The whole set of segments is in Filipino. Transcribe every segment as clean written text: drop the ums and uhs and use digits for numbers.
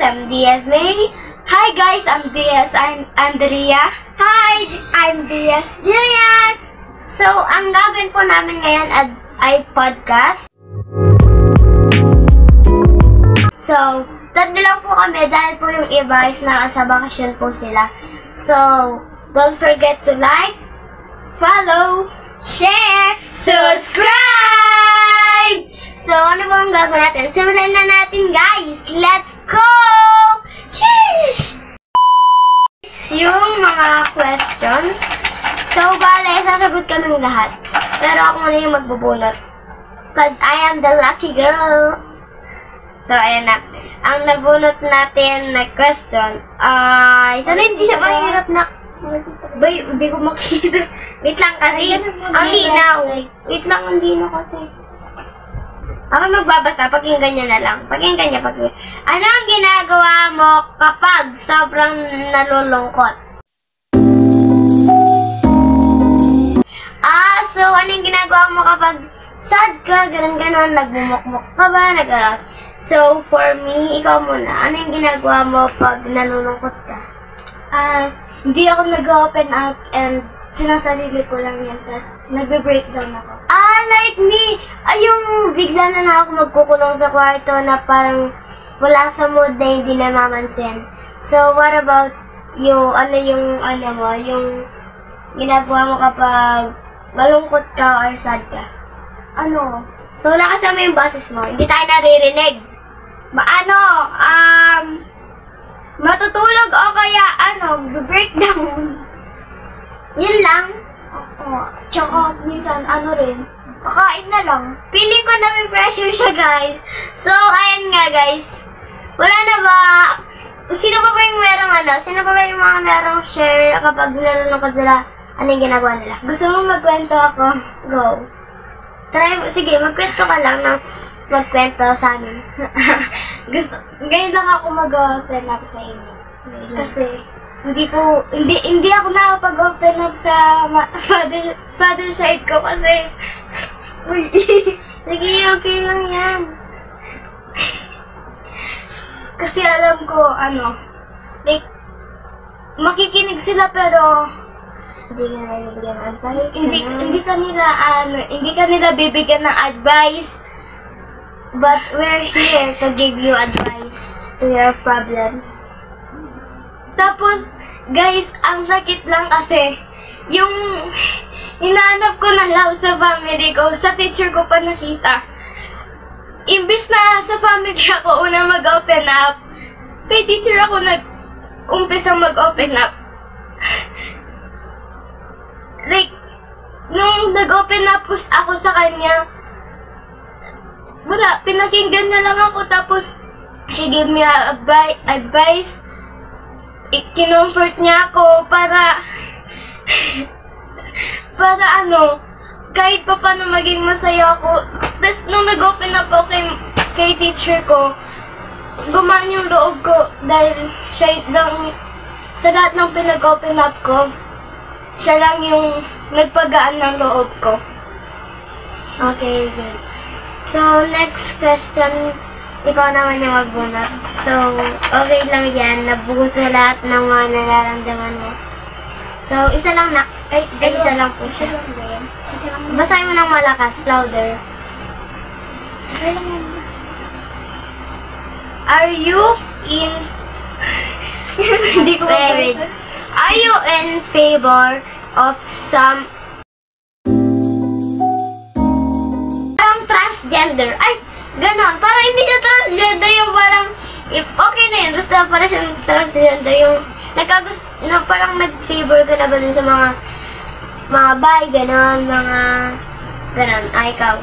I'm Diaz May. Hi guys, I'm Diaz. I'm Andrea. Hi, I'm Diaz Julian. So, ang gagawin po namin ngayon ay podcast. So, tatlo lang po kami dahil po yung iba is nasa bakasyon po sila. So, don't forget to like, Follow, share, subscribe! So, ano po ang gagawin natin? Simulan na natin, guys! Let's go! Sheesh! Yung mga questions. So, bale, sasagot kaming lahat. Pero ako muna yung magbubunot. Cause I am the lucky girl. So, ayan na. Ang nabunot natin na question ay... Sana hindi siya mahirap na... Bay, hindi ko makita. Wait lang kasi. Ang linaw. Wait lang, ang linaw kasi. Ako magbabasa, pakinggan niya na lang. Pakinggan niya, pakinggan. Ano ang ginagawa mo kapag sobrang nalulungkot? So ano yung ginagawa mo kapag sad ka, ganun-ganon, nagbumukmuk ka ba, So, for me, ikaw muna, ano yung ginagawa mo pag nalulungkot ka? Hindi ako nag-open up and sinasarili ko lang yan, tapos nagbe-breakdown ako. Like me! Yung bigla na ako magkukulong sa kwarto na parang wala sa mood na hindi namamansin. So, what about yung, yung ginagawa mo kapag malungkot ka or sad ka? So, wala kasama yung boses mo. Hindi tayo naririnig. Matutulog o kaya, breakdown. Yun lang. Tsaka minsan, rin, Kakain na lang. Feeling ko na may pressure siya, guys. So, ayan nga, guys. Wala na ba? Sino pa ba yung Sino pa ba yung mga merong share kapag nalulungkot sila? Ano yung ginagawa nila? gusto mong magkwento ako? Go. Sige, magkwento ka lang ng magkwento sa amin. Ngayon lang ako mag-open up sa inyo. Kasi, hindi ako nakapag-open up sa father side ko kasi, Sige, okay lang yan. kasi alam ko, makikinig sila pero, Hindi ka na bibigyan ng advice. hindi ka nila bibigyan ng advice. But we're here to give you advice to your problems. Tapos, guys, ang sakit lang kasi, yung hinahanap ko na love sa family ko, sa teacher ko pa nakita. Imbis na sa family ako una mag-open up, kay teacher ako nag-umpisang mag-open up. Like, nung nag-open up ako sa kanya, wala, pinakinggan niya lang ako, tapos she gave me advice, ikinomfort niya ako para kahit pa paano maging masaya ako. Tapos nung nag-open up ako kay teacher ko, gumaan yung loob ko dahil siya lang, sa lahat ng pinag-open up ko, siya lang yung nagpagaan ng loob ko. Okay, good. So, next question, ikaw naman yung magbunot. So, okay lang yan. Nabuhos mo lahat ng mga nararamdaman mo. So, isa lang isa lang po siya. Basahin mo ng malakas, louder. Are you in... Hindi ko married? Are you in favor of some transgender? Ay, ganon. Parang hindi siya transgender, yung parang, okay na yun. Basta parang siyang transgender, yung na parang nag-favor ka na ba dun sa mga bi, ganon, ganon. Ikaw.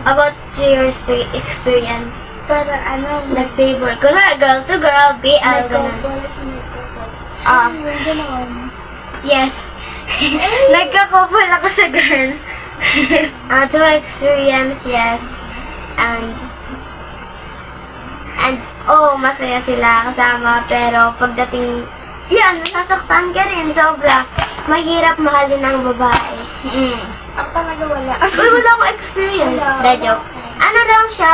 About your experience. Para nag-favor. Kunwari, girl to girl, BL, ganon. Yes. Nagka-couple ako sa girl. To my experience, yes. And masaya sila kasama, pero pagdating, nasasaktan ka rin, sobra. Mahirap mahalin ng babae. Ako talaga wala. Uy, wala akong experience. Da joke. Ano lang siya,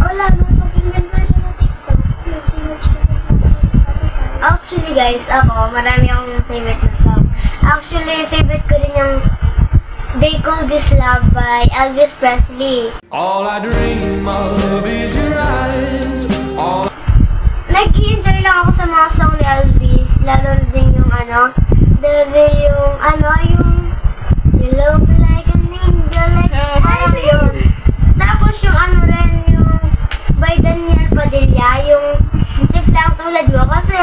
Wala, nung pakinggan ko siya na TikTok. Nag-search ko sa Spotify. Actually guys, ako, marami akong favorite na song. Actually, favorite ko rin yung They Call This Love by Elvis Presley. All I dream of is your eyes. Nag-enjoy lang ako sa mga song ni Elvis. Lalo din yung yung You look like an angel, like yun. Tapos yung rin, yung by Daniel Padilla, yung simple lang tulad mo. Kasi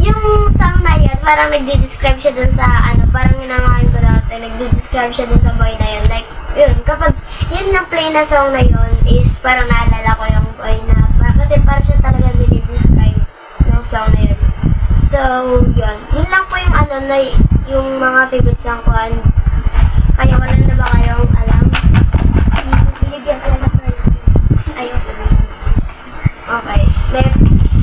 yung song na yun, parang nagdi-describe siya dun sa parang ginangayon ko dati, nagdi-describe siya dun sa boy na yun. Like, yun, kapag yun yung play na song na yun, is parang naalala ko yung boy na, kasi parang siya talaga nagdi-describe yung song na yun. So, yun lang po yung yung mga favorite song ko. Kaya wala na ba kayong alam? Bibigyan talaga sa iyo. Ayoko na. Okay. May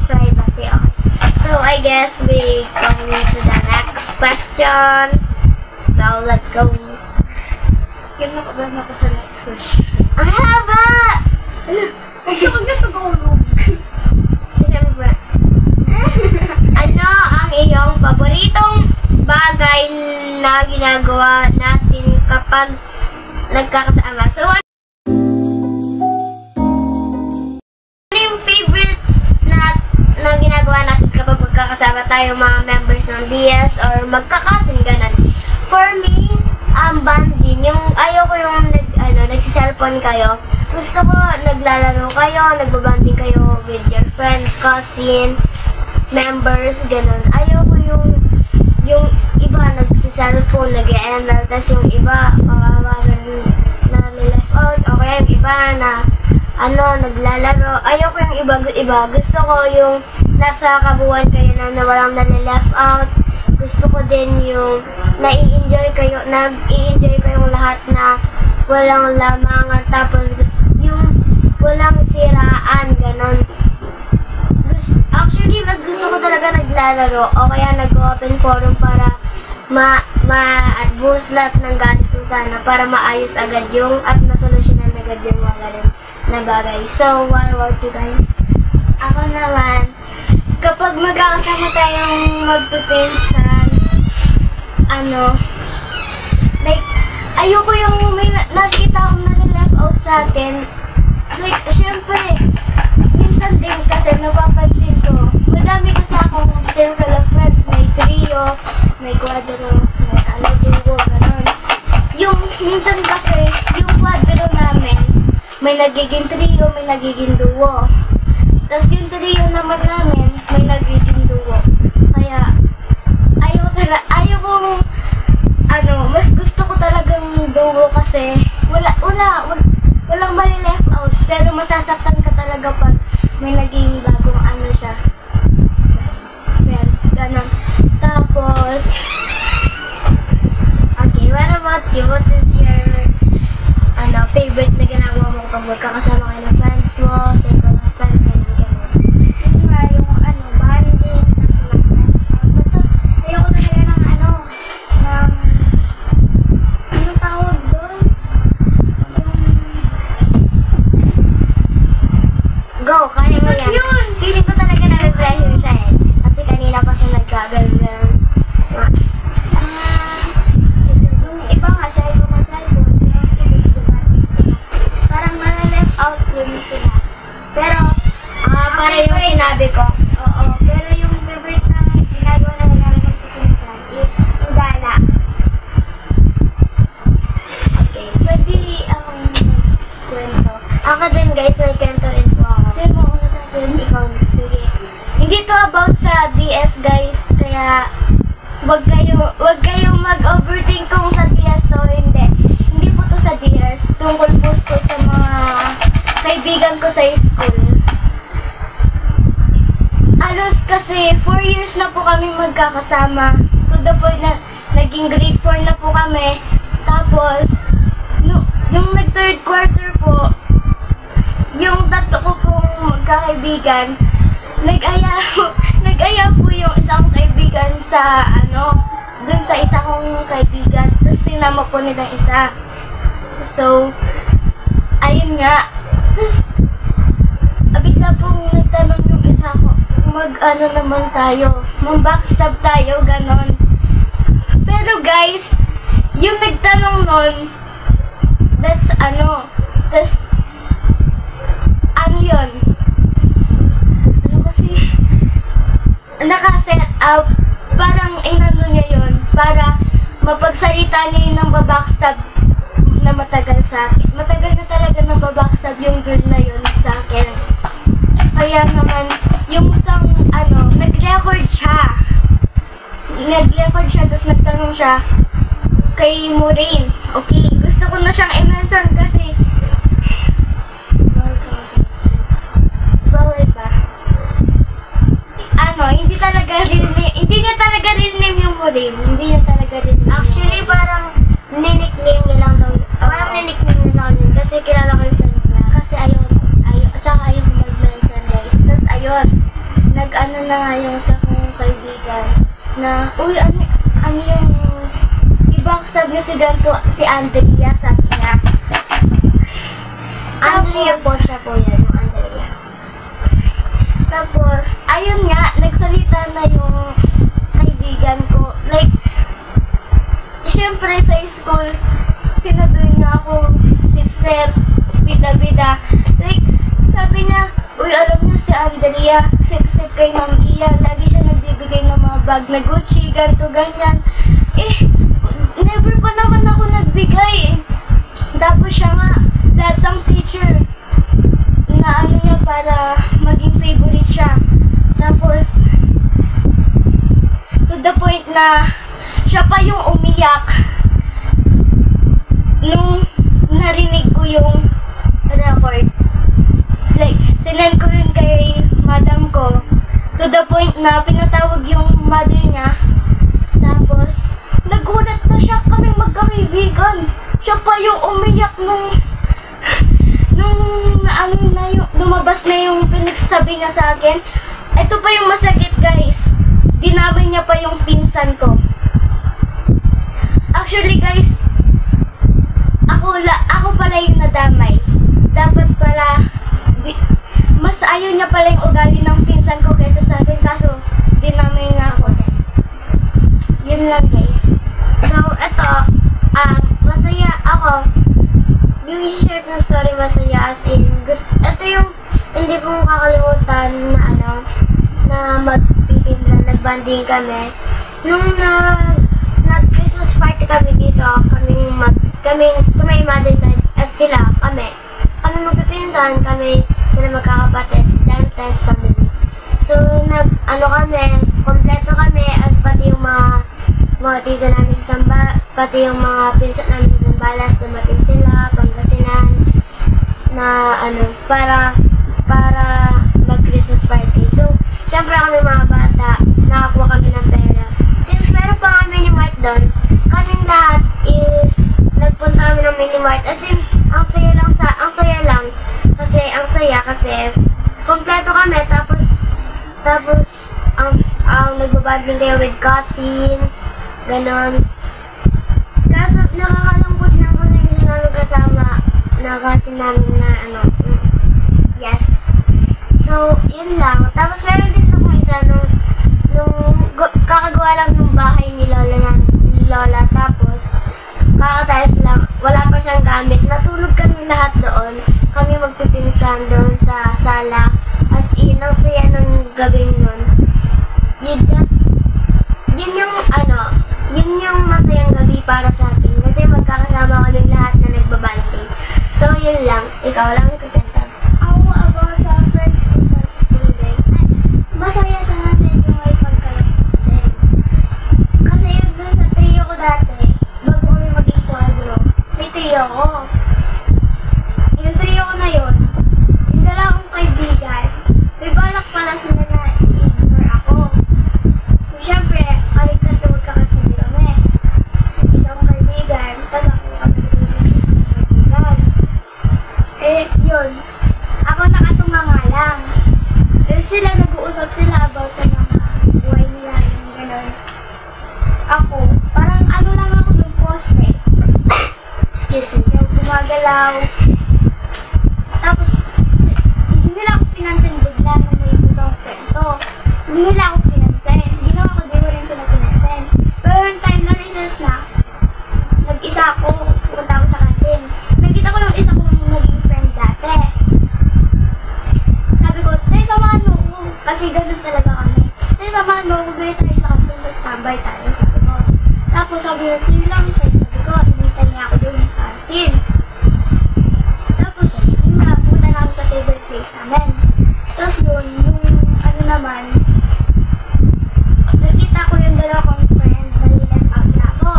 privacy. Okay. So, I guess we going to the next question. So, let's go. Kailan ako ba ako sa next question? Ang haba! Ay, siya kong natagulog. Siyempre. Ano ang iyong paboritong bagay na ginagawa natin kapag nagkakasama? So, ano yung favorite na ginagawa natin kapag magkakasama tayo mga members ng DS or magkakasin ganon? For me, banding. Yung ayoko yung nagsiselfone kayo. Gusto ko naglalaro kayo, nagbabanding kayo with your friends, cousin, members, ganun. Ayoko yung iba nagsiselfone, nag-ML, tas yung iba kawawagan na left out, o kaya yung iba na naglalaro. Ayoko yung iba. Gusto ko yung nasa kabuuan kayo na walang nalileft out. Gusto ko din yung nai-enjoy kayong lahat na walang lamangan, tapos yung walang siraan, ganon. Actually, mas gusto ko talaga naglalaro o kaya nag-open forum para ma-advance lahat ng galit ko sana para maayos agad yung at masolusyonan agad yung mga galit na bagay. So, what about you guys? Ako naman, kapag magkakasama tayong magpipinsan, like, ayoko yung may nakita akong nag-left out sa atin. Like, syempre, minsan din kasi napapansin ko, madami kasi akong circle of friends, may trio, may quadro, may duo, gano'n. Yung, minsan kasi, yung quadro namin, may nagiging trio, may nagiging duo. Tapos yung trio naman namin, may nagiging duo. Kaya, mas gusto ko talagang duo kasi walang mali left out, pero masasaktan ka talaga pag may naging bagong siya. Friends, ganun. Tapos, Okay, what about you? What is your favorite na ginagawa mo kapag magkakasama kayo ng friends mo, circle of friends, ganun? yun nga yung banding, at sila friends. Basta, ayoko talaga ng anong tawag doon? Go, kaya mo yan. Yun! Feeling ko talaga na-pressure siya eh. Kasi kanina pa siya nagkagal-gal. Yung iba nga, cellphone. Parang na-left out yun sila. Pero, Para yung sinabi ko. oo, pero yung favorite na ginagawa na namin magpipinsan is yung gala. Okay. Pwede kwento. Ako din guys, may kwento rin po ako. Sino mo una natin? Ikaw na. Sige. Hindi to about sa DS guys, kaya wag kayong mag-overthink kung sa DS to, hindi. Hindi po to sa DS. Tungkol po to sa mga kaibigan ko sa school. Alos kasi 4 years na po kami magkakasama. To the point na naging grade 4 na po kami. Tapos, yung nag-third quarter po, yung tatlo ko pong magkakaibigan, nag-aya po yung isang kaibigan sa dun sa isa kong kaibigan. Tapos sinama po nila isa. So, ayun nga. Tapos, bigla pong nagtanong yung isa ko, naman tayo, mag-backstab tayo, ganon. Pero guys, yung nagtanong nun, that's tas, yun? Kasi, naka-set up, parang niya yun, para mapagsalita niya yun ng babackstab na matagal sa akin. Matagal na talaga nang babackstab yung girl na yun sa akin. Kaya naman, yung isang, nag-record siya, tapos nagtanong siya kay Maureen. Okay, gusto ko na siyang i-mention kasi, bawal ba? Hindi niya talaga real name yung Maureen. Hindi niya talaga Actually, parang nickname niya lang daw. Parang nickname niya sa akin kasi kilala ko yung friend niya. Kasi tsaka ayaw mag-mention guys. Tapos ayun, nag-ano na nga yung sa kong kaibigan na, uy, ano yung i-backstab niya si ganito, si Andrea, sabi niya. Andrea po siya po yan, yung Andrea. Tapos, ayun nga, nagsalita na yung kaibigan ko. Like, syempre sa school, sinabi niya akong sip-sip, bida-bida. Like, sabi niya, uy, alam niyo si Andrea, sip-sip kay Ma'am Ian. Lagi siya nagbibigay ng mga bag na Gucci, ganito, ganyan. Never pa naman ako nagbigay. Tapos siya nga, lahat ng teacher, na ano niya para maging favorite siya. Tapos, to the point na, siya pa yung umiyak nung narinig ko yung record. Like, sinend ko yun kay madam ko. To the point na pinatawag yung mother niya. Tapos, nagulat na siya kaming magkakaibigan. Siya pa yung umiyak nung lumabas na yung pinagsasabi niya sa akin. Ito pa yung masakit guys. Dinamay niya pa yung pinsan ko. Actually guys, ako pala yung nadamay. Dapat pala, mas ayaw niya pala yung ugali ng pinsan ko kaysa sa akin, kaso dinamay nga ako din. Yun lang guys. So, ito, masaya ako. Yung share ng story masaya as in, ito yung hindi ko kakalimutan na na magpipinsan, nagbanding kami. Nung nag-Christmas party kami dito, kami to my mother's side, at kami magpipinsan, sila magkakapatid, Dantes family. So, kami, kompleto kami, at pati yung mga tita namin sa pati yung mga pinsan namin sa Zambales, dumating sila, Pangasinan, na para mag-Christmas party. So, syempre kami mga bata, nakakuha kami ng pera. Since meron pa kami mini-mart doon, kaming lahat is nagpunta kami ng mini-mart. As in, ang saya kasi kompleto kami, tapos ang nagbabanding kayo with cousin, ganon. Kaso nakakalungkot na kasi namin kasama na cousin namin na yes. So, yun lang. Tapos meron din ako isa nung kakagawa lang ng bahay ni Lola, tapos kakatayos lang, wala pa siyang gamit. Natulog kami lahat doon. Kami magpipinsan doon sa sala. As in, ang saya ng gabing nun. Yun yung masayang gabi para sa akin. Kasi magkakasama kami lahat na nagbabanding. So, yun lang. Ikaw lang ikutenta. Ako about sa friends ko sa school day. Masaya siya natin yung may pagkain. Kasi yun dun sa trio ko dati, bago kami maging quadro, may trio ko. Yung trio ko na yun, yung dalawang kaibigan, may balak pala sila na i-ignore ako. So, syempre, kami tatlo magkakatindi kami. Isang kaibigan, tapos ako kami kaibigan. Yun. Ako nakatunga nga lang. Sila nag-uusap sila about sa mga buhay nila, yung gano'n. Ako, parang lang ako ng poste. Excuse me. Yung gumagalaw. Tapos, hindi nila ako pinansin bigla nung may gusto akong kwento. Hindi nila ako pinansin. Ginawa ko, di ko rin sila pinansin. Pero yung time na recess na, nag-isa ako, pupunta ako sa kantin. Nakita ko yung isa kong naging friend dati. Sabi ko, tayo samahan mo ko. Kasi ganun talaga kami. Tayo samahan mo, magbili tayo sa kantin, tapos tambay tayo, sabi ko. Tapos sabi ko, sige lang, sabi ko, hinintay niya ako doon sa kantin. Tapos, yun nga, pumunta na ako sa favorite place namin. Tapos yun, yung naman, nakita ko yung dalawa kong friend, nalilat out na ako.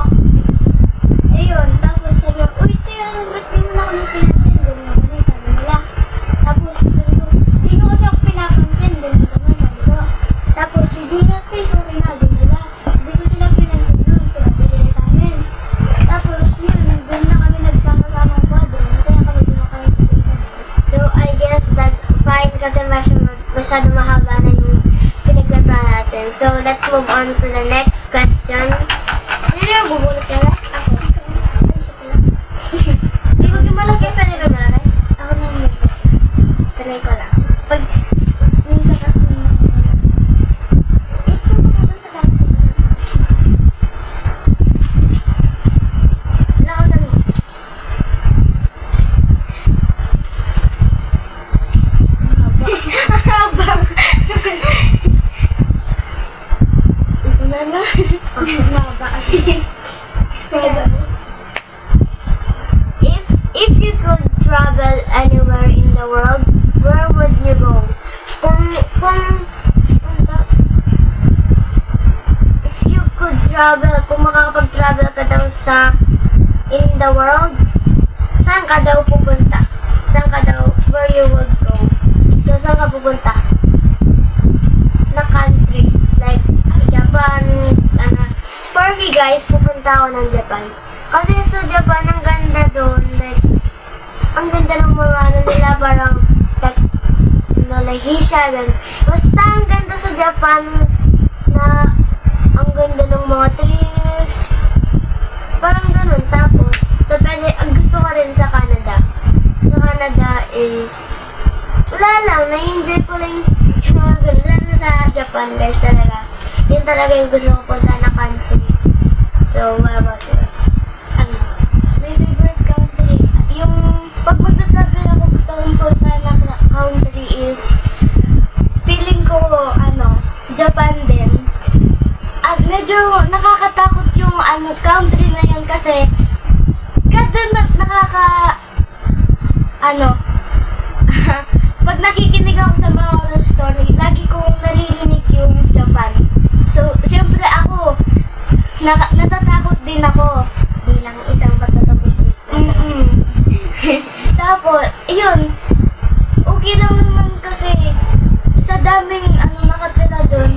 Ayun, tapos sabi ko, uy, tayo, ba't di mo na ako nang pinansin? Ganun, sabi nila. Tapos, sabi ko, di mo kasi ako pinapansin, ganun, sabi ko. Tapos, hindi na, tayo, sorry na, di nila. Hindi ko sila pinansin doon, tumabi sila masyado mahaba na yung pinagkatahan natin. So, let's move on to the next question. Hindi na bubulot ka na? Ako. Hindi ko malaki pa nila malaki. Ako na yung tanay ko lang. Pag minsan kasi ito doon sa lang. Lakasan mo. Habang. Ito na na. Mahaba. If you could travel anywhere in the world, where would you go? If you could travel, kung makakapag-travel ka daw sa in the world, saan ka daw pupunta? Saan ka daw, where you would go? So, saan ka pupunta? Na country, like Japan, for me guys, pupunta ako ng Japan. Kasi sa Japan, ang ganda doon, like, ang ganda ng mga ano nila, parang technolohisya, basta ang ganda sa Japan na ang ganda ng mga trees, parang ganun. Tapos, sa ang gusto ko rin sa Canada. Sa Canada is, wala lang, na-enjoy ko lang yung mga ganun. Lalo sa Japan guys talaga. Yun talaga yung gusto ko punta na country. So, what about you? My favorite country, yung pag magta-travel ako, gusto kong punta na country is, feeling ko, Japan din. At medyo nakakatakot yung country na yun kasi, kada pag nakikinig ako sa mga horror story, lagi kong nalilinig yung Japan. So, syempre ako, natatakot din ako bilang isang pagtatakot. Tapos, yun, okay lang naman kasi sa daming nakatira doon.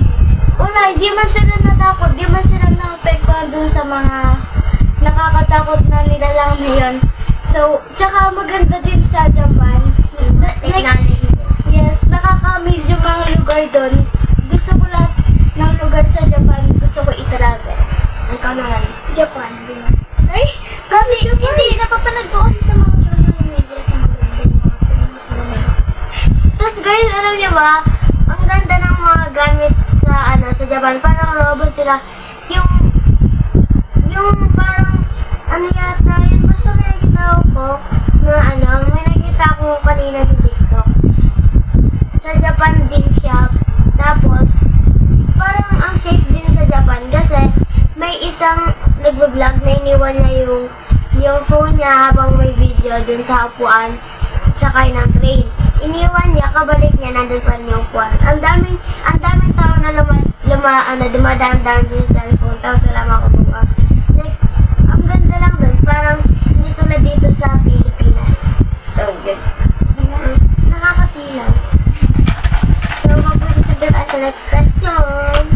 Wala, hindi man sila natakot, hindi man sila naapektuhan doon sa mga nakakatakot na nilalang na yun. So, tsaka maganda din sa Japan. Yes, nakaka-amaze yung mga lugar doon. Gusto ko lahat ng lugar sa Japan, gusto ko i-travel. Ikaw naman, Japan, din. Ay, kasi hindi, napapanood ko kasi sa mga social media na maganda. Tapos guys, alam niyo ba, ang ganda ng mga gamit sa Japan, parang robot sila. Yung parang, yata, yun basta may nakita ko na may nakita ko kanina sa TikTok. Sa Japan din siya. Tapos, parang ang safe din sa Japan kasi may isang nagbablog na iniwan niya yung phone niya habang may video dun sa upuan sakay ng train. Iniwan niya, kabalik niya, nandun pa rin yung upuan. Ang daming tao na dumadaan din sa cellphone. Tapos wala makukuha. Like, ang ganda lang dun. Parang hindi tulad dito sa Pilipinas. So good. Nakakasilaw. So, mag-proceed tayo sa next question.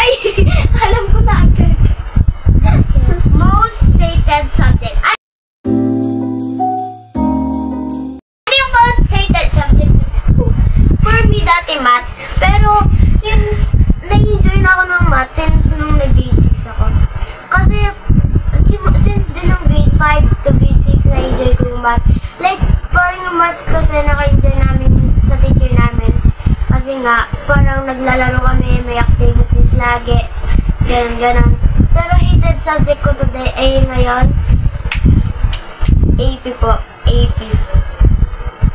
Ay! Alam ko na agad. Most hated subject. Ano yung most hated subject ko? For me, dati math. Pero, since nag-enjoy na ako ng math, since nung nag-grade 6 ako. Kasi, since din nung grade 5 to grade 6, na-enjoy ko yung math. Like, parang yung math kasi naka-enjoy namin sa teacher namin. Kasi nga, parang naglalaro kami, may activities lagi, ganun. Pero hated subject ko today ay ngayon, AP po, AP.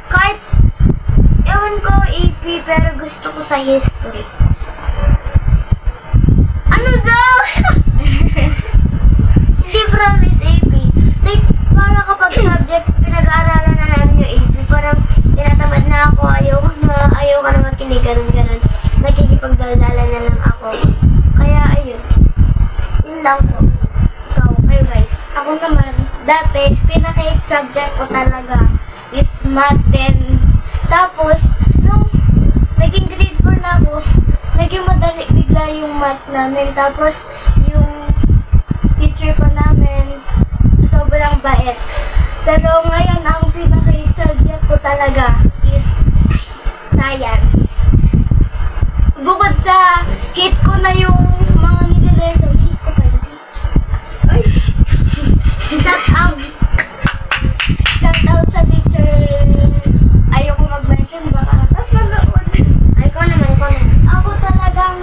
Kahit, ewan ko AP, pero gusto ko sa history. Ano daw? Hindi promise AP. Like, para kapag subject, pinag-aaralan na namin yung AP, parang tinatamad na ako, ayaw ko na makinig, ganun. Nakikipagdaldalan na lang ako. Kaya, ayun. Yun lang po. Kayo guys. Ako naman, dati, pinaka-hate subject ko talaga is math din. Tapos, nung naging grade 4 na ako, naging madali bigla yung math namin. Tapos, yung teacher pa namin, sobrang bait. Pero ngayon, ang pinaka-subject ko talaga is science. Bukod sa hate ko na yung mga nililesson, hate ko pa yung teacher. Ay! Shout out sa teacher. Ayoko mag-mention baka. Tapos nanood. Ay, ko naman. Ako talagang,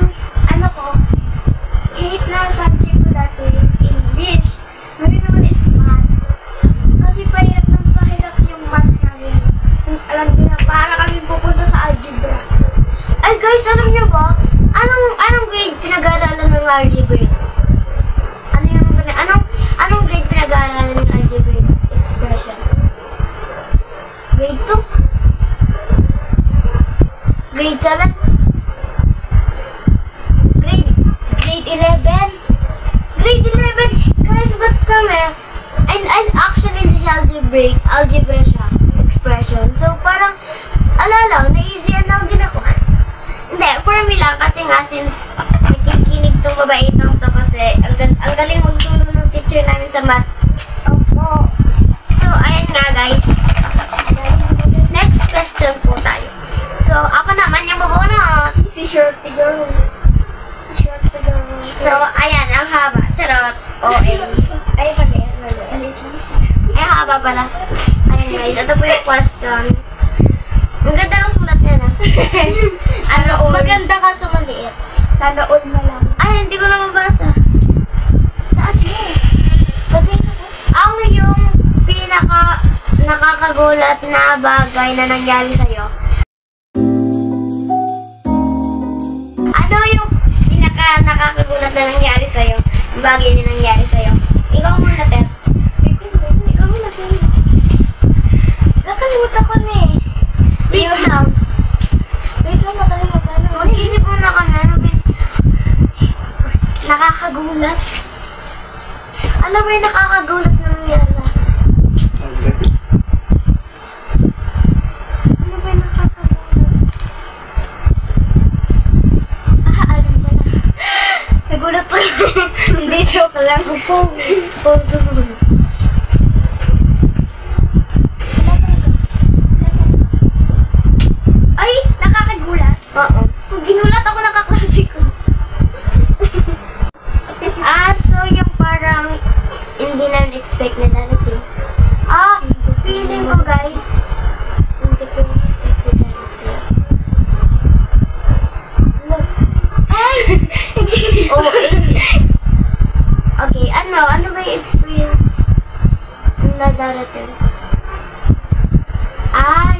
hate na subject ko dati is English. Ngayon naman is math. Kasi pahirap yung math namin. Alam niyo na, para kami pupunta sa algebra. Ay guys, alam niyo ba? Anong grade pinag-aaralan ng algebra? Anong grade pinag-aaralan ng algebra expression? Grade 2? Grade 7? Grade 11? Grade 11? Guys, ba't kami? And actually, hindi siya algebra siya, expression. So, parang, na-easyan lang din ako. Hindi, for me lang, kasi nga, since nakikinig tong babaitang to kasi, ang galing magturo ng teacher namin sa math. Opo. So, ayan nga, guys. Next question po tayo. So, ako naman yung bubunot. Si Shorty Girl. So, ayan, ang haba. Charot. Ay, mali. Ay, haba pala. Ayan, guys. Ito po yung question. Ang ganda ng sulat niya na. Maganda ka sa maliit. Sana all na lang. Ay, hindi ko na mabasa. Taas mo. Pati na ko. Ang yung nakakagulat na bagay na nangyari sa'yo. Ano yung nakakagulat na nangyari sa'yo? Yung bagay na nangyari sa'yo? Ikaw muna, Ter. Ikaw muna, Ter. Nakalimutan ko na eh. Yun lang. Wait lang, nakalimutan na. Mag-iisip muna kami. Nakakagulat. Ano ba yung nakakagulat na nangyari? Ano ba yung nakakagulat? Alam ko na. Nagulat ko. Hindi, joke lang. Ay, nakakagulat? Oo. Ginulat ako ng kaklase ko. So yung parang hindi na expect na darating. Feeling ko guys, hindi ko expect na darating. Ay! Okay, ano ba yung experience na darating?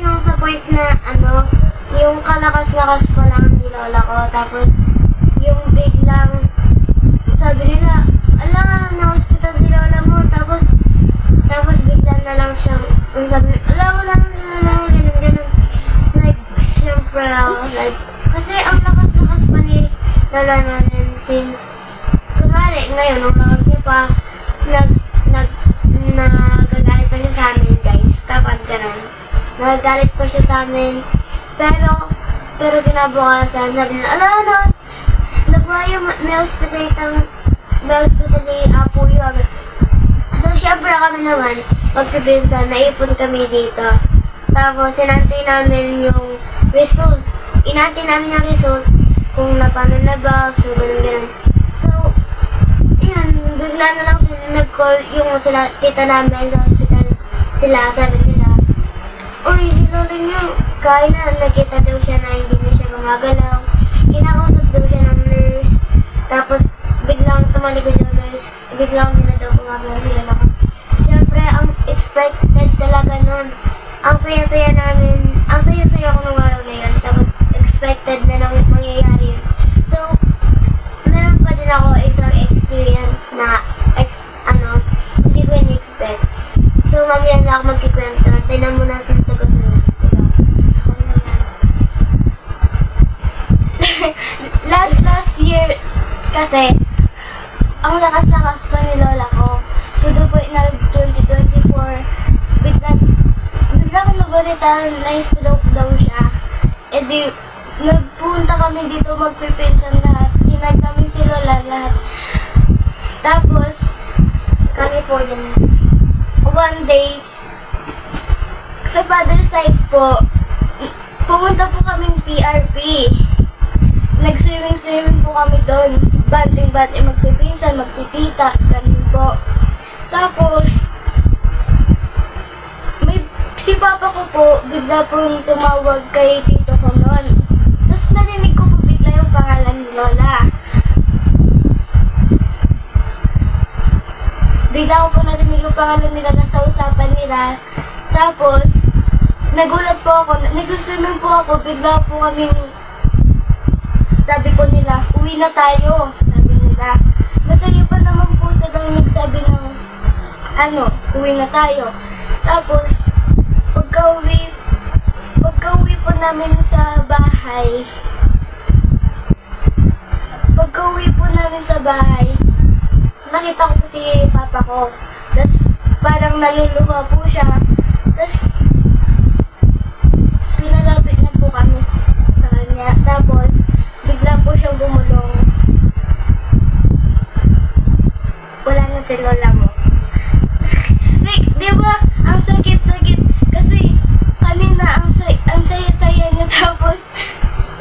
Yung sa point na yung kalakas-lakas pa lang ni lola ko, tapos yung biglang sabi nila, na-hospital si lola mo, tapos bigla na lang siyang, sabi nila, wala na, ganun. Like, siyempre, kasi ang lakas-lakas pa ni lola namin since, kunwari, ngayon, ang lakas niya pa, nagagalit pa siya sa amin, guys, kapag ganun. Nagagalit pa siya sa amin, pero ginabukasan, sabi nila, may hospital po yun. So, syempre kami naman, magpipinsan, naipon kami dito. Tapos, inantay namin yung result. Kung napano na ba, so, ganun. So, yun, bigla na lang sila nag-call yung tita namin sa hospital. Sabi nila, uy, si lola niyo, kaya na, nakita daw siya na hindi na siya gumagalaw. Kinakausap daw siya ng nurse. Tapos, biglang tumalikod yung nurse. Biglang hindi na daw gumagalaw sila na. Siyempre, ang expected talaga nun. Ang saya-saya namin. Ang saya-saya ko nung araw na yun. Tapos, expected na nang mangyayari yun. So, meron pa din ako isang experience na, hindi ko in-expect. So, mamaya na ako magkikwento. Tignan mo natin sagot nila. Last year, kasi, ang lakas-lakas pa ni lola ko. To the point na 2024, bigla ko nabalitaan na stroke daw siya. E di, nagpunta kami dito magpipinsan lahat. sinag namin si Lola lahat. Tapos, Kami po din. one day, sa father side po, pumunta po kaming PRP. Nag-swimming po kami doon. Banding-banding, magpipinsan, magtitita, ganun po. Tapos, si papa ko po, bigla pong tumawag kay tito ko noon. Tapos narinig ko po bigla yung pangalan ni Lola. Bigla ko po narinig yung pangalan nila na sa usapan nila. Tapos, nagulat po ako, nag-swimming po ako, bigla po kaming, sabi po nila, uwi na tayo, sabi nila. Masaya pa naman po sila nagsabi ng, uwi na tayo. Tapos, pagka-uwi po namin sa bahay, nakita ko po si papa ko. Tapos, parang naluluha po siya. Tapos, pinalapit na po kami sa kanya. Tapos, bigla po siyang bumulong. Wala na si Lola mo. Like, di ba? Ang sakit-sakit. Kasi, kanina, ang saya-saya niyo. Tapos,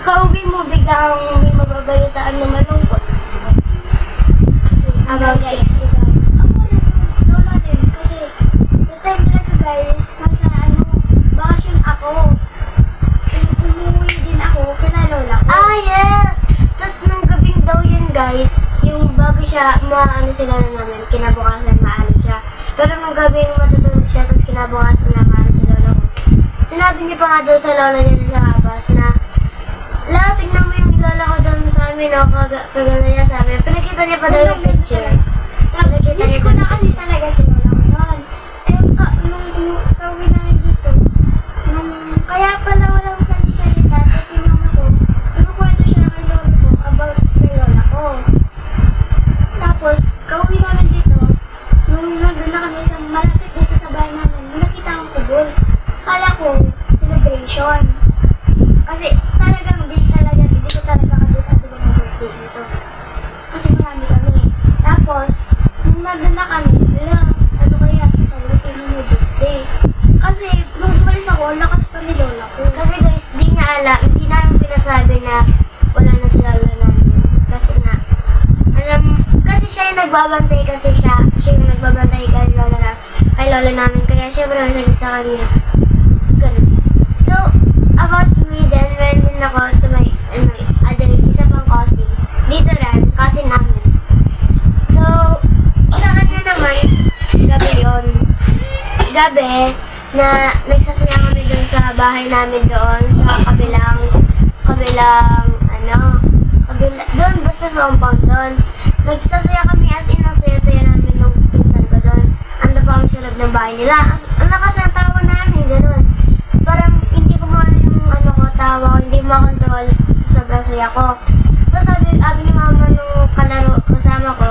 kauwi mo, biglang may mababalitaan na malungkot. Guys. Ako Lola din. Kasi, the time talaga guys, nasa bakasyon ako. Umuwi din ako kina Lola ko. Yes! Tapos, nung gabing daw yun, guys, yung bago siya, sila na namin, kinabukasan maano siya. Pero nung gabing matutulog siya, tapos kinabukasan na maano si Lola ko. Sinabi niya pa nga daw sa Lola niya sa Habas na, La, tignan mo yung Lola ko doon sa amin, o kagano niya sa amin. Pinakita niya pa daw yung picture. Miss ko na kasi talaga si Lola ko noon. Nung kauwi namin dito, kaya pala walang salita, tapos yung mama ko, kinukwento siya kay Lola ko about kay Lola ko. Tapos, kauwi namin dito, nung nandun na kami sa malapit dito sa bahay namin, nakita akong kubol. Kala ko, celebration. Kasi talagang hindi ko talaga kabisado ng birthday dito. Kasi marami kami. Tapos, nung nandun na kami, ano kaya sabi sa inyo may birthday. Kasi, nung umalis ako, lakas pa ni Lola ko. Kasi guys, hindi namin pinasabi na wala na si Lola namin. Kasi nga, kasi siya yung nagbabantay yung nagbabantay kay Lola namin. Kaya syempre nasalit sa kanya. Ganun. So, about me then, meron din ako sa may, isa pang cousin. Dito rin, cousin namin. So, sa kanya naman, gabi, na nagsasaya kami doon sa bahay namin doon, sa doon, basta sa compound doon. Nagsasaya kami as in, ang saya-saya namin nung pinsan ko doon. Ando pa kami sa loob ng bahay nila. Ang lakas ng tawa namin, gano'n. Parang hindi ko maano yung tawa, hindi makontrol sa sobrang saya ko. Tapos sabi ni mama nung kasama ko,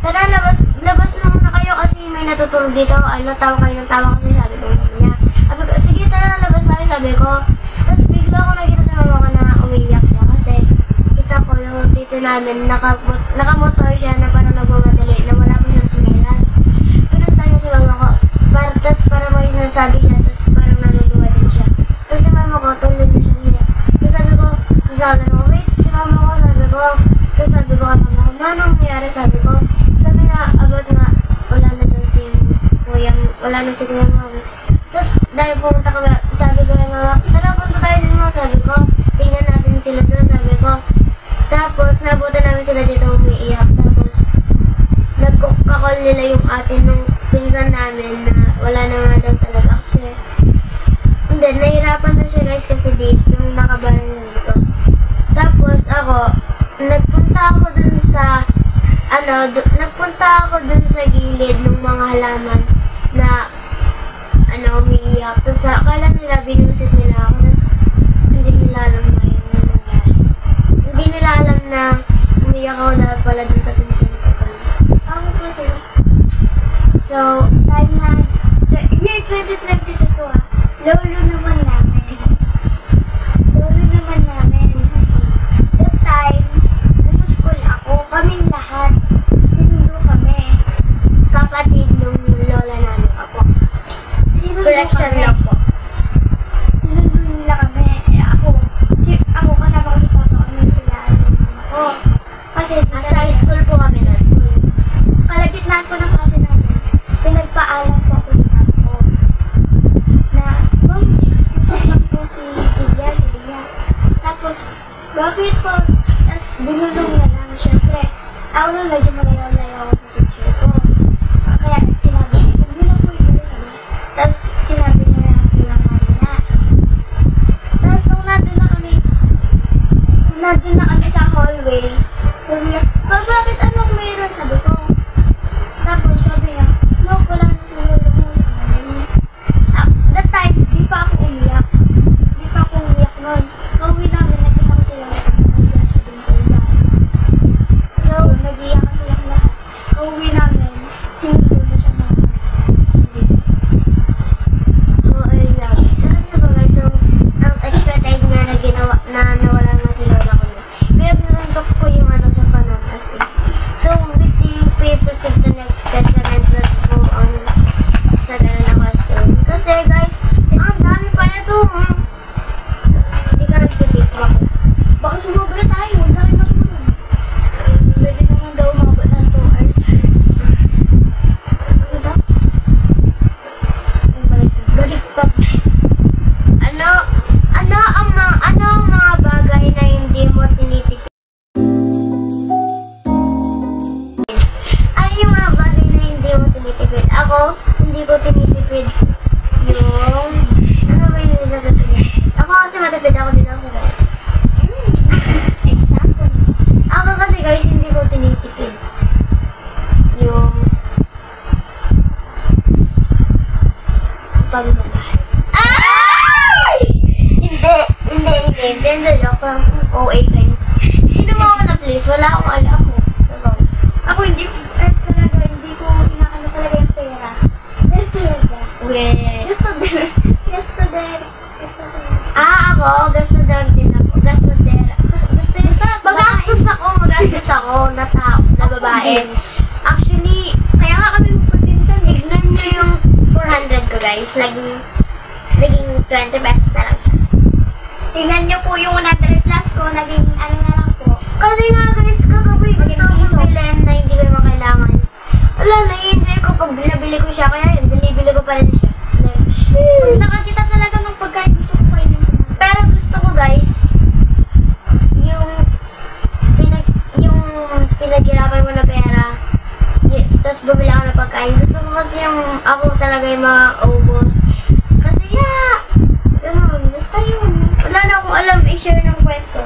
tara, labas na muna kayo kasi may natutulog dito. Tawa kayo ng tawa kasi sabi ko niya. Sabi ko, sige tara, labas tayo, sabi ko. Tapos bigla ko nakita sa mama ko na umiiyak siya kasi kita ko yung tito namin, nakamotor siya na parang nagmamadali na wala po siyang sinelas. Pinunta niya si mama ko, tapos parang may sinasabi siya, tapos parang naluluwa din siya. Tapos si mama ko, tulad na siya niya. Tapos sabi ko, wait, si mama ko, sabi ko. Tapos sabi ko kay mama ko, anong nangyari, sabi ko. Sabi na, about nga, wala na si kuya mami. Tapos dahil pumunta kami, sabi ko kay mama, tara punta tayo din mo, sabi ko. Tingnan natin sila doon, sabi ko. Tapos nabutan namin sila dito umiiyak. Tapos nagkakakol nila yung ate nung pinsan namin na wala na nga daw talaga kasi. And then nahirapan na siya guys kasi dito yung nakabaran na dito. Tapos ako, nagpunta ako dun sa gilid ng mga halaman na umiiyak. Tapos akala nila binusit nila ako. Tapos hindi nila alam na yun na nangyari. Hindi nila alam na umiiyak ako dahil pala dun sa pinsan ko. Ako kasi, So, time na, year 2022 to lolo naman namin. That time, nasa school bakit po? Tapos binulong na lang, syempre. Ako nung medyo malayaw-layaw ako sa teacher ko. Kaya sinabi, huwag mo na po ibulong na. Tapos sinabi niya na bilang kanina. Tapos nung nandun na kami sa hallway, sabi niya, bakit anong meron? Sabi ko. Tapos sabi niya, no, wala na siguro mo. That time, di pa ako umiyak. Di pa ako umiyak nun. Kauwi namin, nakita ko sila nag-iyak siya din sa iba. So, nag-iyakan silang lahat. Kauwi namin, sinundo na siya mga oh, ayun lang. So, ano ba guys, ang extra time nga na ginawa, na nawala na ginawa ko na. Pero pinuntok ko yung ano sa panotas eh. So, with the papers of the next question, and let's go on sa ganun na question. Kasi guys, ang dami pa na to. Hindi ka nag-delete mo. Baka sumobra tayo, huwag na kayo matulog. Pwede naman daw umabot ng 2 hours. Ano ba? Balik pa. Ano ang mga bagay na hindi mo tinitipid? Ano yung mga bagay na hindi mo tinitipid? Ako, hindi ko tinitipid yung... Ano ba yung nilagay? Ako kasi matipid ako din ako guys. Example. Ako kasi guys, hindi ko tinitipid yung... pagmamahal. Ay! Hindi. Joke lang. OA kayo. Sino mo ako na please? Wala akong ala ako. Ako hindi ko inaano talaga yung pera. Pero talaga. Ako, gastodera din ako. Magastos ako na tao, na babae. Actually, kaya nga kami magpapinsan, tignan nyo yung 400 ko guys. Naging 20 pesos na lang siya. Tignan nyo po yung 100 plus ko, naging ano na lang po. Kasi nga guys, kagabi ko ito yung bilhin na hindi ko naman kailangan. Wala, nai-enjoy ko pag binabili ko siya, kaya yun, binibili ko pa rin siya. Nakakita talaga ng pagkain, gusto ko kainin ko. Pero gusto ko guys, yung pinaghirapan mo na pera, tapos bumili ako ng pagkain. Gusto ko kasi yung ako talaga yung mga ubos. Kasi basta yun. Wala na akong alam i-share ng kwento.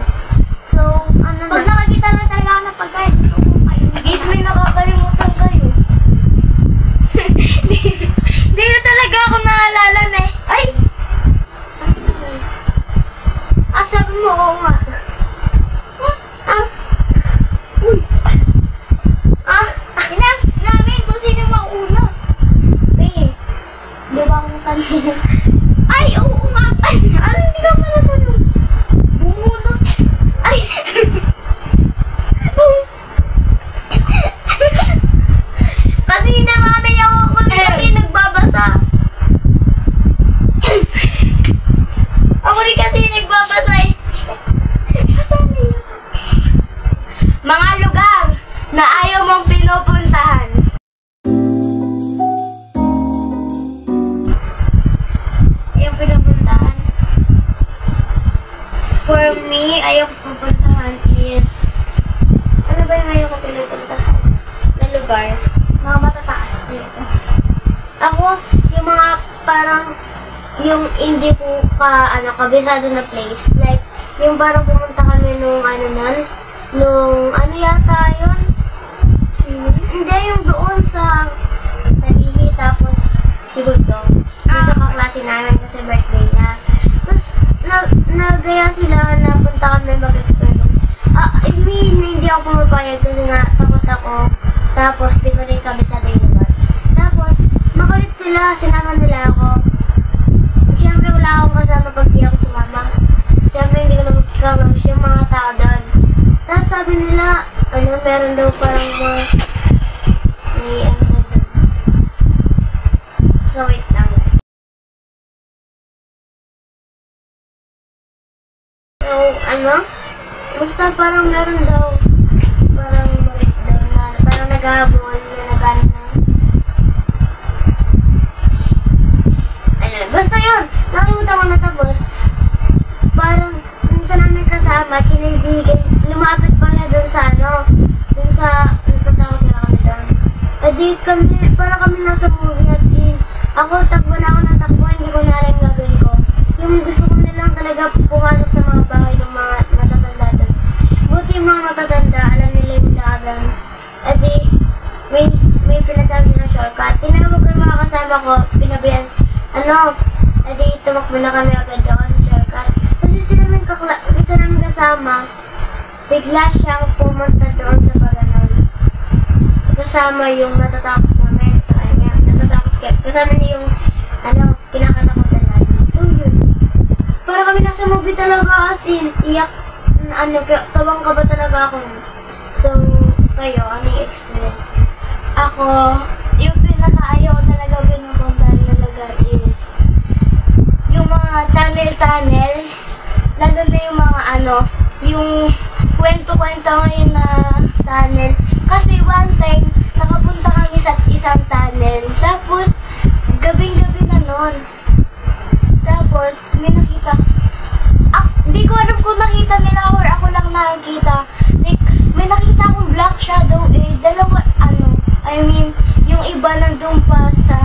So, pag nakakita lang talaga ako ng pagkain, gusto ko kainin. Guys, may nakakalimutan kayo. Hindi na talaga ako naalala na eh. Ay! Sabi mo, oo nga. Inas namin kung sino mauna. Di ba akong kanina? Ay, oo nga. Ay, ano hindi ka pala tanong? Bumunot. Ay! Kasi nananayaw ako kasi nagbabasa. Ako rin kasi nagbabasa eh. Mga lugar na ayaw mong pinupuntahan. Ayaw pinupuntahan. For me, ayaw pupuntahan is... Ano ba yung ayaw ko pinupuntahan? Na lugar? Mga matataas dito. Ako, yung mga parang... Yung hindi ko kabisado na place. Like, yung parang pumunta kami nung ano yata yun? Hindi, yung doon sa Tarihi, tapos Sigudong. Yung sa kaklase namin kasi birthday niya. Tapos, nagaya sila na punta kami mag-explore. I mean, hindi ako pumapayag kasi nga takot ako. Tapos, di ko rin kabisado yung lugar. Tapos, makulit sila, sinama nila ako. Siyempre, wala akong kasama pag di ako sumama. Siyempre, hindi ko na magkakaroon yung mga tao doon. Tapos sabi nila, meron daw parang may doon. So, wait lang. So, basta parang meron daw, parang marit daw na, parang naghahabol na nagano na. Basta yun, nakalimutan ko na tapos, parang, sa namin kasama, kinaibigan lumapit pa siya dun sa natatakot na kami doon. Edi para kami nasa movie as in, ako takbo na ako ng takbo, hindi ko na alam gagawin ko. Yung gusto ko nilang talaga pumasok sa mga bahay ng mga matatanda doon. Buti yung mga matatanda, alam nila yung daanan. Edi, may pinatawag na shortcut. Tinawag ko yung mga kasama ko, pinabihan, edi tumakbo na kami agad doon sa shortcut. Tapos isa namin kasama, bigla siyang pumunta doon sa paganon. Kasama yung natatakot namin sa kanya. Natatakot kaya. Kasama niya yung, kinakatakutan namin. So yun. Para kami nasa movie talaga as in, iyak, kabang-kaba talaga ako. So, kayo, ano yung experience? Ako, yung pinaka-ayaw talaga pinupuntahan talaga is yung mga tunnel-tunnel, lalo na yung mga yung kwento-kwento ngayon na tunnel. Kasi one time, nakapunta kami sa isang tunnel, tapos gabing-gabi na nun. Tapos, may nakita. Di ko alam kung nakita nila or ako lang nakakita. Like, may nakita akong black shadow dalawa, yung iba nandun pa sa,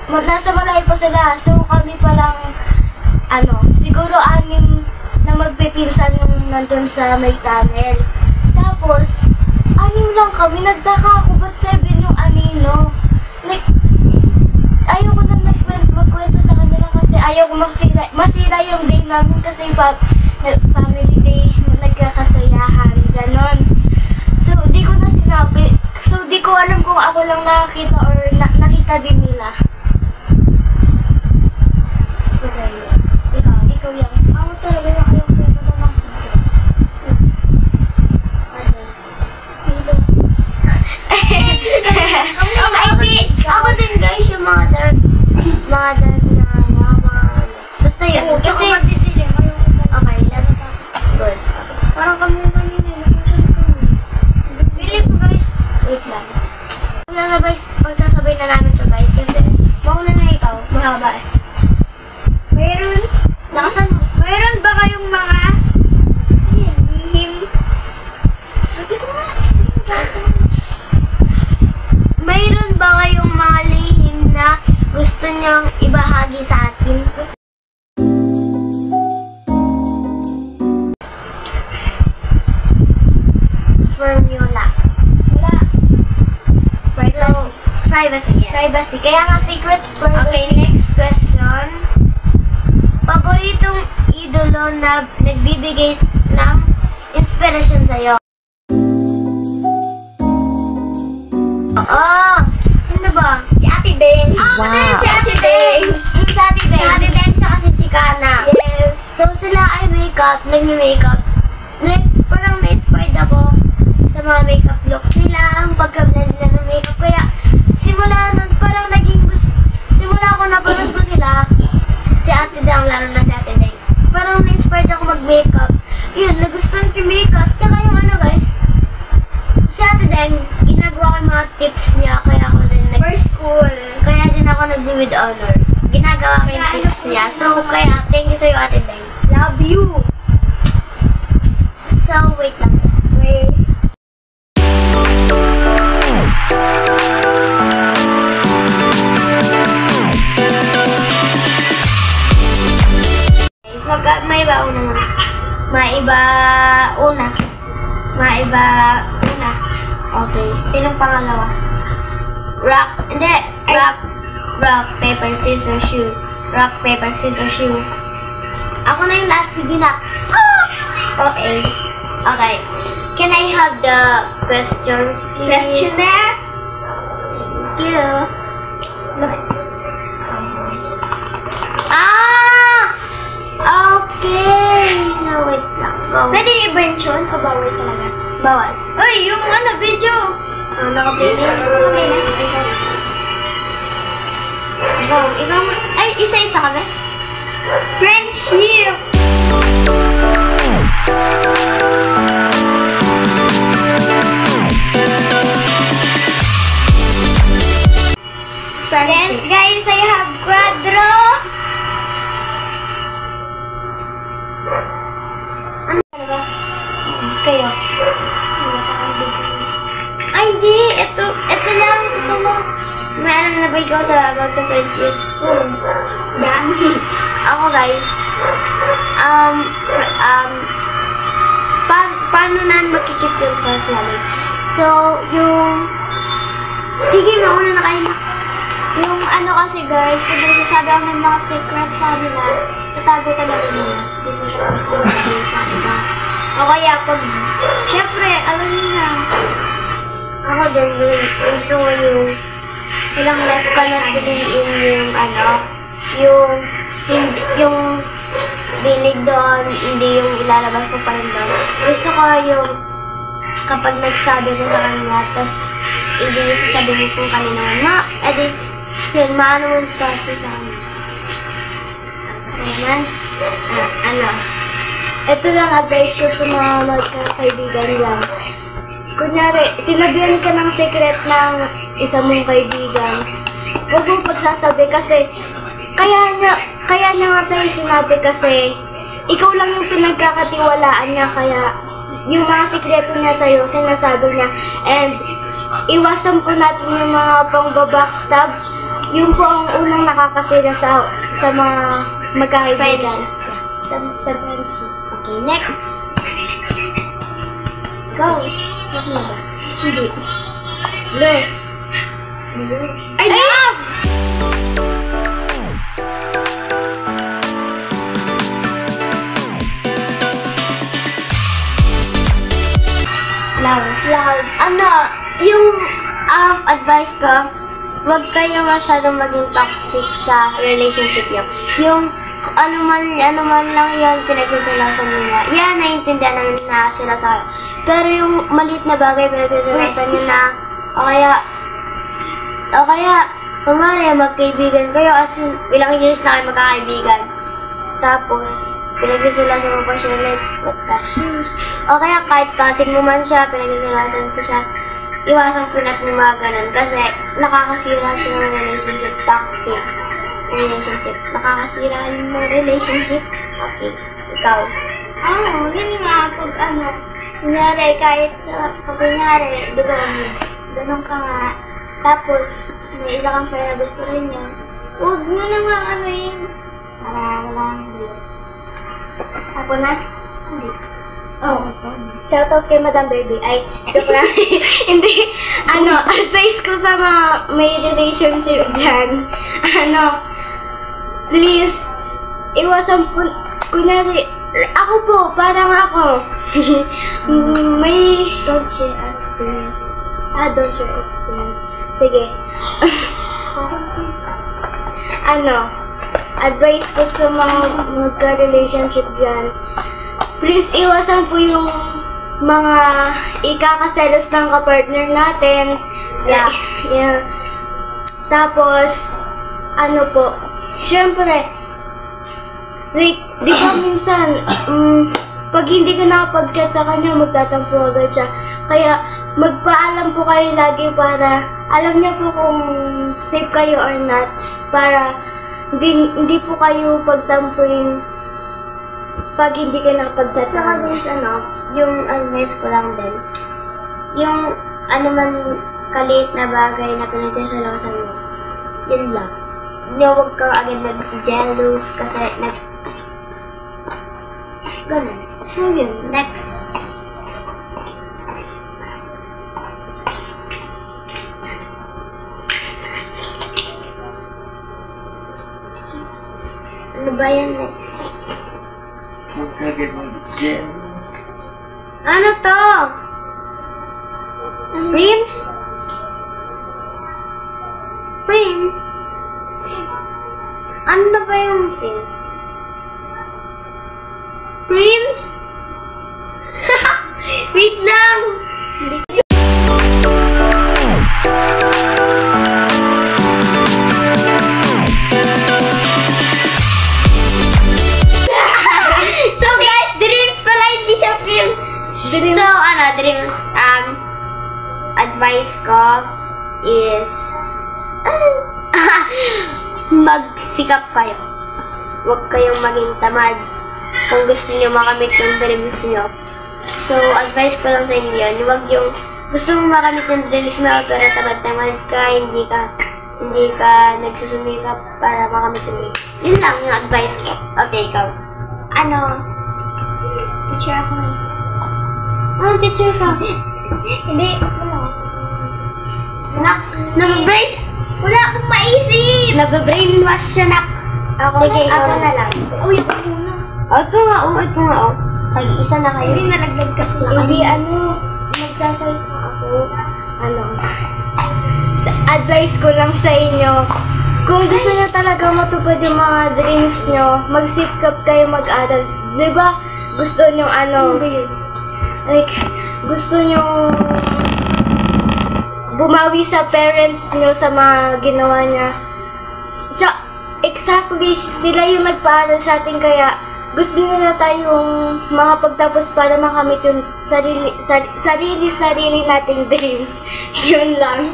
nasa malayo pa sila. So, kami palang, siguro 6 na magpipinsan yung nandun sa may tunnel. Tapos, 6 lang kami. Nagtaka ako, ba't 7 yung anino? Like, ayaw ko na magkwento sa kanila kasi ayaw ko masira yung day namin kasi family day, nagkakasayahan, ganon. So, di ko na sinabi. So, di ko alam kung ako lang nakakita or nakita din nila. Okay. Ikaw yan. Ako talaga yung ayaw ko yung mamasin. Ako din guys, yung mga dark na basta yun. Kasi, okay, let's good. Parang kami kanina, Pili ko guys, wait lang. Pagsasabay na namin to guys, kasi mauna na ikaw, mahaba eh. Mayroon ba kayong mga lihim? Mayroon ba kayong mga lihim na gusto niyong ibahagi sa akin? Formula. Wala. Privacy, yes. Privacy. Kaya nga secret privacy. Okay, next question. Paboritong idolo na nagbibigay ng inspiration sa'yo? Sino ba? Si Ate Deng. Si Ate Deng. Si Ate Deng tsaka si Chicana. Yes. So sila ay nagme-makeup. Like, parang na-inspired ako sa mga makeup looks nila, ang pagka-blend nila ng makeup. Kaya, simula ako napanood ko sila, si Ate Deng, lalo na si Ate Deng. Parang na-inspired ako mag-makeup. Yun, nagustuhan ko yung makeup. Tsaka yung guys, si Ate Deng, ginagawa ko yung mga tips niya, kaya ako din For school. Kaya din ako nag-with honor. Ginagawa ko yung tips niya. So, kaya, thank you sa'yo, Ate Deng. Love you. So, wait lang. Wait. Maiba una. Okay. Sinong pangalawa? Rock, paper, scissors, shoe. Rock, paper, scissors, shoe. Ako na yung last. Sige na. Okay. Okay. Can I have the questions, please? Questionnaire? Thank you. Okay. So, wait lang. Go. Pwede i-mention o bawal talaga? Bawal. Uy, yung video. Naka-play na. Okay na. Go. Ikaw mo. Ay, isa-isa kami. Friendship. Yes, guys, I have quadro. Ano ba? paano na makikip yung trust namin? So, sige, mauna na kayo. Yung ano kasi guys, pag nagsasabi ako ng mga secrets sa nila, tatago talaga nila. Hindi mo siya sasabihin sa iba. O kaya pag, syempre, alam niyo na. Ako din, gusto ko yung ilang life ka na piliin yung yung dinig doon, hindi yung ilalabas ko pa rin doon. Gusto ko yung kapag nagsabi ka sa kanya, tas hindi niya sasabihin kung kanina edi, yun, maano mo sa kanya. Naman, Ito lang advice ko sa mga magkakaibigan lang. Kunyari, sinabihan ka ng secret ng isa mong kaibigan. Huwag mong pagsasabi kasi kaya niya nga sa'yo sinabi kasi ikaw lang yung pinagkakatiwalaan niya kaya yung mga sikreto niya sa'yo, sinasabi niya. And iwasan po natin yung mga pang-backstab. Yun po ang unang nakakasira sa mga magkakaibigan. Sa friendship. Okay, next. Go. Hindi. Blue. I love! Loud. Yung advice ko, huwag kayo masyadong maging toxic sa relationship niyo. Yung ano man lang yun, pinagsisilasan niya. Yan, naiintindihan namin na sila sa kayo. Pero yung maliit na bagay, pinagsisilasan niyo na, o kaya, kumari, magkaibigan kayo, as in, ilang years na kayo magkakaibigan. Tapos, pinagsisilasan mo pa siya, like, what the sheesh. O kaya, kahit kasing mo man siya, pinagsisilasan ko siya. Iwasan po natin yung mga ganun kasi nakakasira siya ng relationship, toxic relationship. Nakakasira yung mga relationship. Okay, ikaw. Yun nga, pag kunyari, kahit, kunyari, di ba, ganun ka nga, tapos, may isa kang friend na gusto rin niya, huwag mo na nga yun, para wala nang gulo. Ako na? Hindi. Shoutout kay Madam Baby. Ay, joke lang. Hindi. Advice ko sa mga may relationship dyan. Please, iwasan po, kunyari, ako po, parang ako. May, Don't share experience. don't share experience. Sige. Advice ko sa mga magka-relationship dyan, please iwasan po yung mga ikakaselos ng kapartner natin. Yeah. Tapos, syempre, like, di ba minsan, pag hindi ka nakapag-chat sa kanya, magtatampo agad siya. Kaya, magpaalam po kayo lagi para alam niya po kung safe kayo or not. Para hindi po kayo pagtampuin pag hindi ka nakapag-chat sa Saka kanya. guys, yung advice ko lang din, yung man kaliit na bagay na pinagsisilasan mo, yun lang. Huwag kang agad nag-jealous kasi ganun. So yun, next. Ano ba yan next? Ano to? Prims? Prims? Ano na ba yung prims? Prims? Wait lang! So guys, dreams pala, hindi siya prims. So, dreams, advice ko is, magsikap kayo. Huwag kayong maging tamad kung gusto nyo makamit yung dreams nyo. So, advice ko lang sa inyo yun. Huwag yung gusto mong makamit yung dreams mo, pero tamad-tamad ka, hindi ka nagsusumikap para makamit yung dreams. Yun lang yung advice ko. Okay, ikaw. teacher ako eh. Ano teacher ka? Hindi, wala akong maisip! Nag-brainwash siya, nak. Sige, ako na lang. Uy, ako muna. Ito nga. Tag-isa na kayo. Hindi, nalaglag kasi na kayo. Hindi, magsasalita ako. Advice ko lang sa inyo, kung gusto nyo talaga matupad yung mga dreams nyo, magsikap kayo mag-aral. Diba? Gusto nyo gusto nyo bumawi sa parents nyo sa mga ginawa niya. Exactly, sila yung nagpaaral sa atin, kaya gusto nila tayong makapagtapos para makamit yung sarili nating dreams. Yun lang.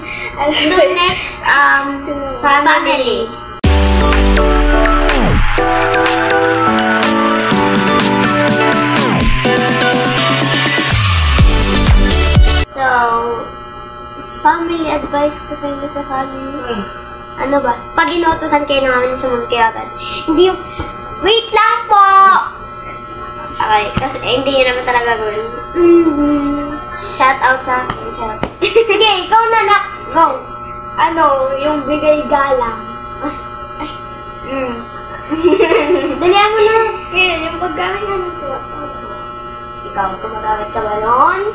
So next, family. So, family advice ko sa inyo sa family. Ano ba? Pag inuutosan kayo namin, sumunod kayo agad. Hindi yung, wait lang po! Okay, kasi hindi nyo naman talaga gawin. Shout out sa akin. Sige, ikaw na, nak. Go. Yung bigay galang. Dalihan mo na. Yung paggamit Ikaw, gumagamit ka ba noon?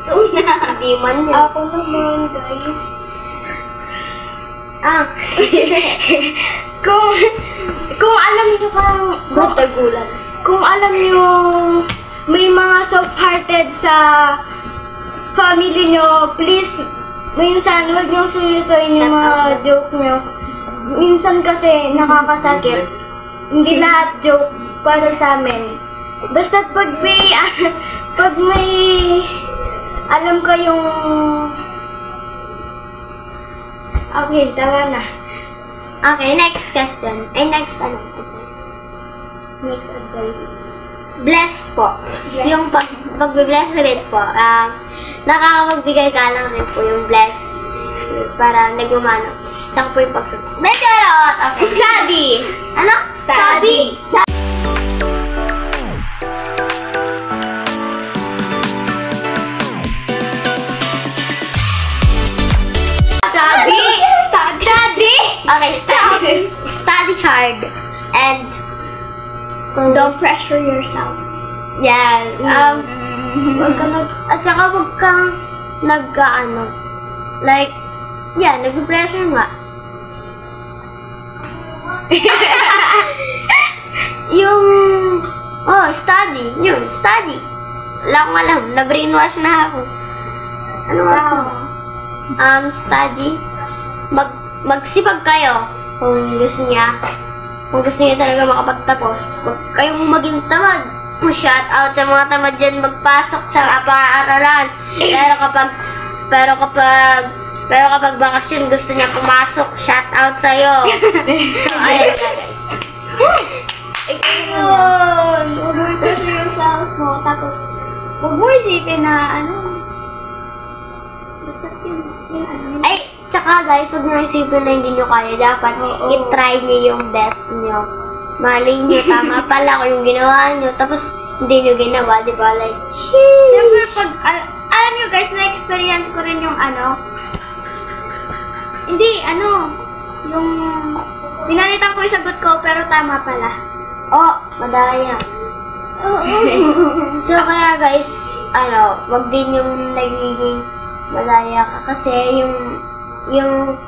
Ikaw na. Hindi man yan. Ako naman, guys. Kung alam nyo kung alam nyo may mga soft-hearted sa family nyo, please, minsan huwag nyo seryosoin yung mga joke nyo. Minsan kasi nakakasakit. Hindi lahat joke para sa amin. Basta pag may alam kayong okay, tama na. Okay, next question. Next advice. Bless po. Bless. Yung pag-bless rin po, nakakapagbigay ka lang rin po yung bless para nagmamano. Tsaka po yung pagsagot. Charot! Okay. Study! Ano? Study! Okay, study hard. And Don't pressure yourself. yan. Wag ka at saka wag kang nag-pressure nga. Study. Wala akong alam. Na-brainwash na ako. Ano nga study. Magsipag kayo kung gusto niya talaga makapagtapos. Huwag kayong maging tamad. Shout out sa mga tamad dyan magpasok sa paaralan. Pero kapag bakasyon gusto niya pumasok, shout out sa'yo. So, ayun na guys. Yun! Huwag mo i-pressure yourself mo. Tapos, huwag mo isipin na basta yun. Tsaka guys, huwag nyo isipin na hindi nyo kaya. Dapat i-try nyo yung best nyo. Malay nyo, tama pala kung yung ginawa nyo. Tapos, hindi nyo ginawa, di ba? Like, sheesh! Siyempre, alam nyo guys, na-experience ko rin yung yung pinalitan ko yung sagot ko, pero tama pala. Madaya. So, kaya guys, wag din yung nagiging madaya ka. Kasi yung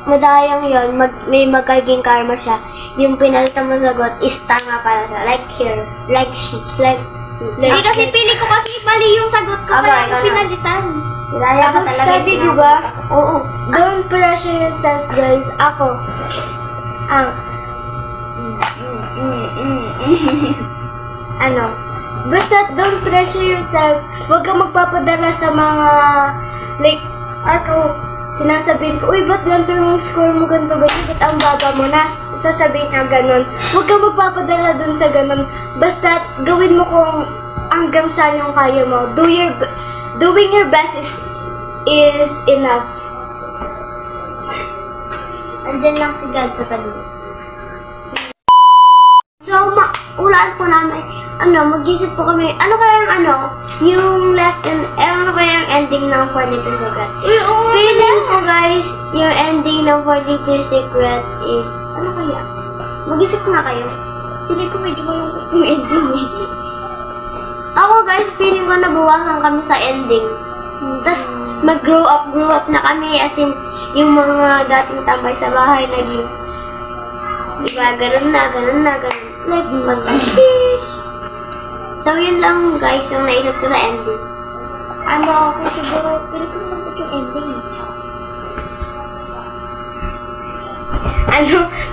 madayang yon may magiging karma siya. Yung pinalitan mo sagot is tama pala siya. Like here. Like sheets. Hindi kasi pili ko kasi mali yung sagot ko, kaya ko pinalitan. Madaya ka talaga. Study, di ba? Oo. Don't pressure yourself, guys. Ako. Basta don't pressure yourself. Huwag kang magpapadala sa mga sinasabihin ko, uy, ba't ganito yung score mo, ganito, ba't ang baba mo na? Sasabihin niya ganun. Huwag kang magpapadala dun sa ganun. Basta gawin mo kung hanggang saan yung kaya mo. Doing your best is enough. Andyan lang si God sa tabi. So, nahulaan po namin, mag-isip po kami, ano kaya yung lesson, ano kaya yung ending ng 42 Secret? Feeling ko guys, yung ending ng 42 Secret is, ano kaya? Mag-isip na kayo. Feeling ko medyo malungkot yung ending eh. Ako guys, feeling ko nabawasan kami sa ending. Tapos, mag-grow up na kami, as in, yung mga dating tambay sa bahay, naging, diba, ganun na. Like, mag-shish. So, yun lang guys, yung naisip ko sa ending. Ako siguro, feeling ko malungkot yung ending eh.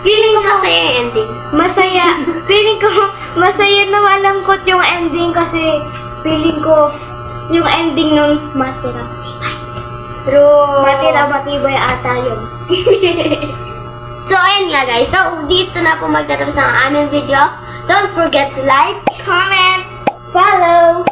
Feeling ko masaya yung ending. Masaya. Feeling ko, masaya na malungkot yung ending kasi feeling ko, yung ending nun, matira matibay. True. Matira matibay ata yun. So, ayun nga guys. So, dito na po magtatapos ang aming video. Don't forget to like, Comment, follow,